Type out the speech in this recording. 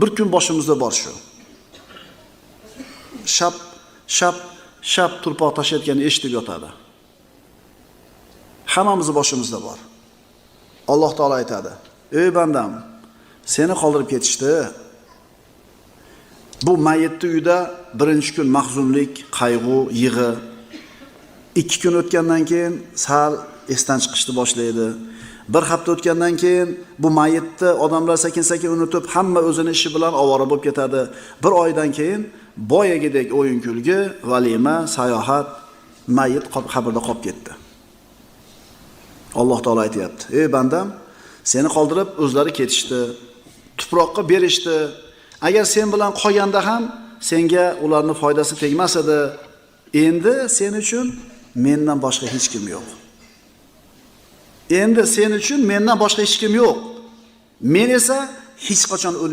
Bir kun boshimizda bor shu. Shap turpoq tashlayotganini eshitib yotadi. Hammamizni boshimizda bor. Alloh taolo aytadi: "Ey bandam, seni qoldirib ketishdi. Bu mayitni uyda birinchi kun mahzunlik, qayg'u, yig'i. 2 kun o'tgandan keyin sal esdan chiqishni boshlaydi. Bir hafta o'tgandan keyin bu mayitni odamlar sekin-sekin unutib, hamma o'zini ishi bilan ovora bo'lib ketadi. Bir oydan keyin boyagidek o'yin-kulgi, valima, sayohat, mayit qabrda qolib ketdi." Alloh taolo aytayapti: "Ey bandam, seni qoldirib o'zlari ketishdi, tuproqqa berishdi. Agar sen bilan qolganda ham senga ularning foydasi tegmas edi. Endi sen uchun mendan boshqa hech kim yo'q. Endi sen uchun mendan boshqa hech kim yo'q. Men esa hech qachon o'lmayman."